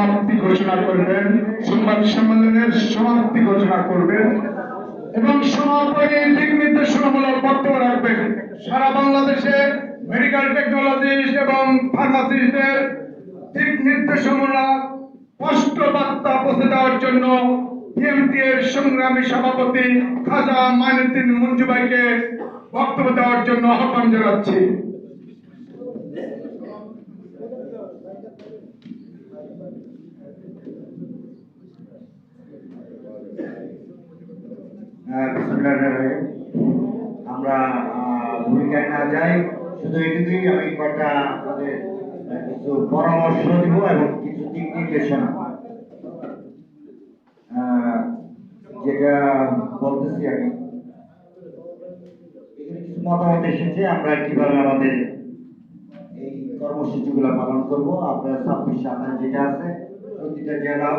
সমাপ্তি ঘোষণা করবেন, সংবাদ সম্মেলনের সমাপ্তি ঘোষণা করবেন এবং সমাপনী দিক নির্দেশনামূলক বক্তব্য রাখবেন। সারা বাংলাদেশে মেডিকেল টেকনোলজিস্ট এবং ফার্মাসিস্টদের দিক নির্দেশনামূলক স্পষ্ট বার্তা পৌঁছে দেওয়ার জন্য বিএমটি এর সংগ্রামী সভাপতি খাজা মাইনুদ্দিন মঞ্জু ভাইকে বক্তব্য দেওয়ার জন্য আহ্বান জানাচ্ছি। আমরা ভূমিকায় না যাই, শুধু এটুকুই আমি কটা আমাদের কিছু পরামর্শ দিব এবং কিছু দিক নির্দেশনা যেটা বলতেছি। আমি এখানে কিছু মতামত এসেছে আমরা কিভাবে আমাদের এই কর্মসূচিগুলো পালন করব। আপনার 26 যেটা আছে প্রতিটা জেলা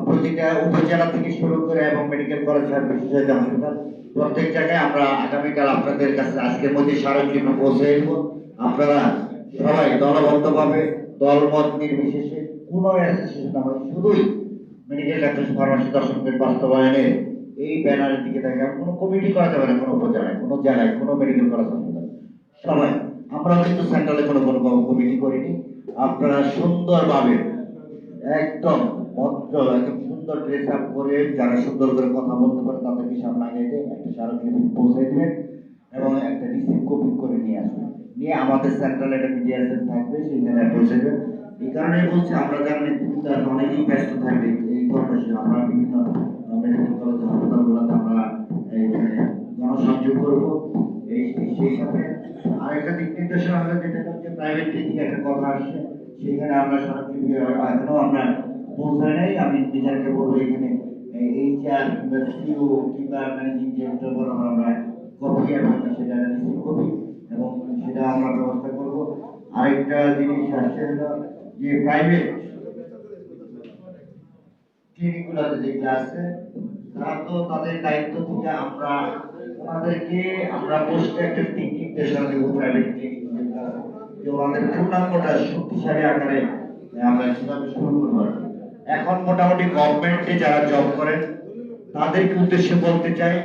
প্রতিটা উপজেলা থেকে শুরু করে এবং মেডিকেল কলেজ বিশেষজ্ঞ হাসপাতাল প্রত্যেক জায়গায় আমরা আগামীকাল আপনাদের কাছে আজকের মধ্যে স্মারকলিপি পৌঁছে দেব। আপনারা সবাই দলবদ্ধভাবে দলমত নির্বিশেষে কোনো অ্যাসোসিয়েশন আমাদের শুধুই মেডিকেল ডাক্তার ফার্মাসি দর্শকের বাস্তবায়নে এই ব্যানারের দিকে থাকে। কোনো কমিটি করা যাবে না, কোনো উপজেলায়, কোনো জেলায়, কোনো মেডিকেল কলেজ হাসপাতাল সবাই। আমরা কিন্তু সেন্ট্রালে কোনো কমিটি করিনি। আপনারা সুন্দরভাবে একদম একদম সুন্দর ড্রেস আপ করে যারা সুন্দর করে কথা বলতে পারে তাদেরকে সামনে আগে একটা স্মারকলিপি পৌঁছে দেবেন এবং একটা রিসিভ কপি করে নিয়ে আসবেন। নিয়ে আমাদের সেন্ট্রাল একটা মিডিয়া সেল থাকবে, সেইখানে পৌঁছে দেবেন। এই কারণেই বলছি আমরা যারা নেতৃত্ব অনেকেই ব্যস্ত থাকবে এই কর্মসূচি। আমরা বিভিন্ন মেডিকেল কলেজ হাসপাতালগুলোতে আমরা গণসংযোগ করবো। সেই সাথে আরেকটা দিক নির্দেশনা হলো যেটা হচ্ছে প্রাইভেট থেকে একটা কথা আসছে, সেখানে আমরা স্মারকলিপি এখনো আমরা পৌঁছায় নাই। আমি বিচারকে বলবো এখানে HR কিংবা CEO কিংবা ম্যানেজিং ডিরেক্টর বরাবর আমরা কপি এবং সেটা রিসিভ কপি এবং সেটা আমরা ব্যবস্থা করব। আরেকটা জিনিস আসছে যে প্রাইভেট ক্লিনিকগুলোতে যেগুলো আছে তারা তো তাদের দায়িত্ব থেকে আমরা ওনাদেরকে আমরা পোস্টে একটা দিক নির্দেশনা দেবো প্রাইভেট ক্লিনিক যে ওনাদের পূর্ণাঙ্গটা শক্তিশালী আকারে আমরা সেভাবে শুরু করবো। এখন মোটামুটি গভর্নমেন্টে যারা জব করেন তাদেরকে উদ্দেশ্যে বলতে চাই,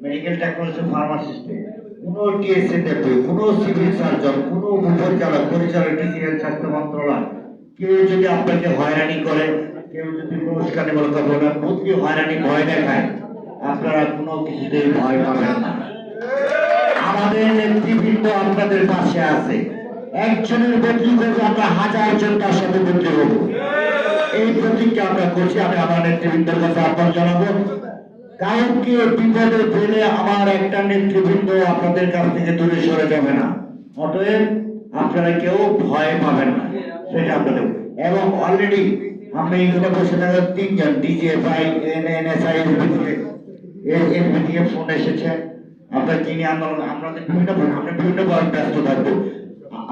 মেডিকেল টেকনোলজি ফার্মাসিস্টে কোনো TSA দেবে, কোনো সিভিল সার্জন, কোনো পরিচালক ডিজিটাল স্বাস্থ্য মন্ত্রণালয় কেউ যদি আপনাকে হয়রানি করে, কেউ যদি পুরস্কারমূলক প্রোগ্রাম বুদ্ধি হয়রানি ভয় দেখায়, আপনারা কোনো কিছুতেই ভয় পাবেন না। আমাদের নেতৃবৃন্দ আপনাদের পাশে আছে। একজনের বদলি করবে আমরা 1000 জন তার সাথে বদলি হব। এই প্রতিজ্ঞা আমরা করছি। আমি আমার নেতৃবৃন্দের কাছে আহ্বান জানাবো, কাউকে বিপদে ফেলে আমার একটা নেতৃবৃন্দ আপনাদের কাছ থেকে দূরে সরে যাবে না। অতএব আপনারা কেউ ভয় পাবেন না, সেটা আপনাদের। এবং অলরেডি আমরা এখানে বসে থাকা 3 জন DGFI, NSI এর ভিতরে ফোন এসেছে। আপনার যিনি আন্দোলন আমাদের বিভিন্ন ব্যস্ত থাকবো।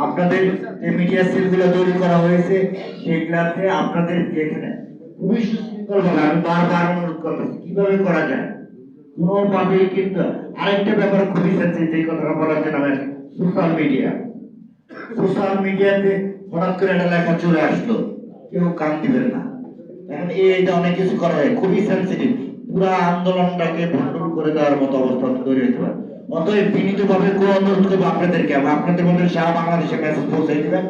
আপনাদের যে মিডিয়া সেলগুলো তৈরি করা হয়েছে সেগুলাতে আপনাদের যেখানে খুবই সুশৃঙ্খলভাবে আমি বারবার অনুরোধ করতেছি কিভাবে করা যায় কোনোভাবেই। কিন্তু আরেকটা ব্যাপার খুবই সেন্সিটিভ, যে কথাটা বলার জন্য আমি সোশ্যাল মিডিয়াতে হঠাৎ করে একটা লেখা চলে আসলো, কেউ কান দিবেন না। এখন এইটা অনেক কিছু করা হয়, খুবই সেন্সিটিভ। পুরো আন্দোলনটাকে ভণ্ডুল করে দেওয়ার মতো অবস্থা তৈরি হতে পারে। অতএব বিনীতভাবে অনুরোধ করবো আপনাদেরকে, আপনাদের মধ্যে সারা বাংলাদেশে মেসেজ পৌঁছে দিবেন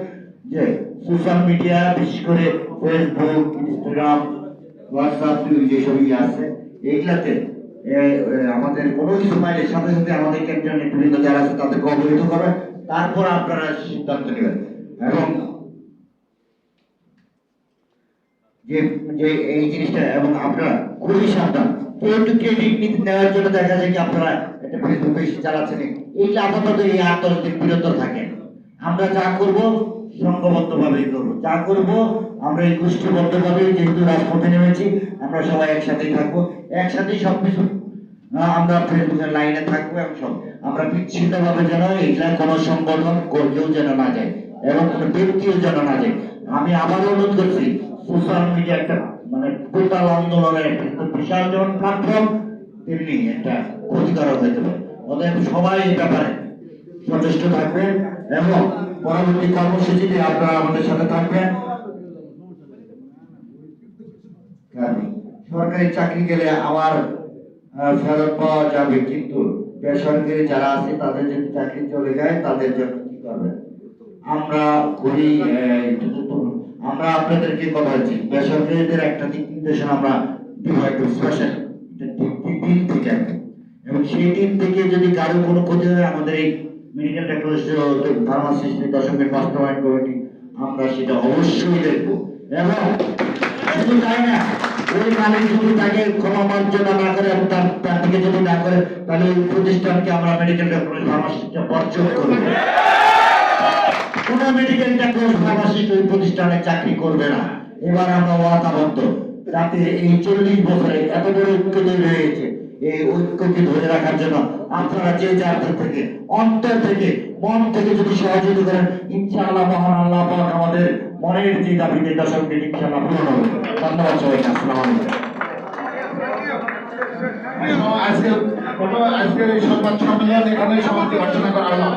যে সোশ্যাল মিডিয়া বিশেষ করে ফেসবুক, ইনস্টাগ্রাম, হোয়াটসঅ্যাপ যেসব আছে এইগুলাতে আমাদের কোনো কিছু পাইলে সাথে সাথে আমাদের কেন্দ্রীয় নেতৃবৃন্দ যারা আছে তাদেরকে অবহিত করবেন, তারপর আপনারা সিদ্ধান্ত নেবেন। এবং যে এই জিনিসটা এবং আপনারা খুবই সাবধান। কেউ ক্রেডিট নেওয়ার জন্য দেখা যায় কি আপনারা একটা ফেসবুক পেজ চালাচ্ছেন, এইগুলো আপাতত এই আন্দোলন থেকে বিরত থাকেন। আমরা যা করবো সংঘবদ্ধভাবেই করবো, যা করবো আমরা এই গোষ্ঠীবদ্ধভাবে, যেহেতু রাজপথে নেমেছি আমরা সবাই একসাথেই থাকবো, একসাথেই সবকিছু আমরা ফেসবুকের লাইনে থাকবো এবং সব আমরা বিচ্ছিন্নভাবে যেন এইগুলা কোনো সংগঠন কেউ যেন না যায় এবং কোনো ব্যক্তিও যেন না যায়। আমি আবারও অনুরোধ করছি, সোশ্যাল মিডিয়া একটা মানে টোটাল আন্দোলনের একটা বিশাল যেমন প্ল্যাটফর্ম তেমনি একটা ক্ষতিকারক হতে পারে। অতএব সবাই এই ব্যাপারে সচেষ্ট থাকবেন এবং পরবর্তী কর্মসূচিতে আপনারা আমাদের সাথে থাকবেন। সরকারি চাকরি গেলে আবার ফেরত পাওয়া যাবে, কিন্তু বেসরকারি যারা আছে তাদের যদি চাকরি চলে যায় তাদের জন্য কি করবেন? আমরা খুবই আমরা আপনাদেরকে কথা বলছি, বেসরকারিদের একটা দিক নির্দেশনা আমরা দিব একদম স্পেশাল টিম থেকে এবং সেই টিম থেকে যদি কারো কোনো ক্ষতি হয় আমাদের এই মেডিকেল টেকনোলজি ফার্মাসিস্ট দশমের বাস্তবায়ন কমিটি আমরা সেটা অবশ্যই দেখবো। এবং শুধু তাই না, ওই মালিক যদি তাকে ক্ষমা মার্জনা না করে এবং তার থেকে যদি না করে, তাহলে ওই প্রতিষ্ঠানকে আমরা মেডিকেল টেকনোলজি ফার্মাসিস্টটা বর্জন করবো। কোন মেডিকেল টেকনোলজি ফার্মাসিস্ট ওই প্রতিষ্ঠানে চাকরি করবে না। এবার আমরা ওয়াদাবদ্ধ, যাতে এই 40 বছরে এত বড় ঐক্য তৈরি হয়েছে, এই ঐক্যকে ধরে রাখার জন্য আপনারা যে যার থেকে অন্তর থেকে মন থেকে যদি সহযোগিতা করেন, ইনশাআল্লাহ মহান আল্লাহ পাক আমাদের মনের যে দাবিতে দশমকে ইনশাআল্লাহ পূরণ হবে। ধন্যবাদ সবাইকে। আসসালামু আলাইকুম। আজকের এই সংবাদ সম্মেলন এখানে সমাপ্তি ঘোষণা করা হলো।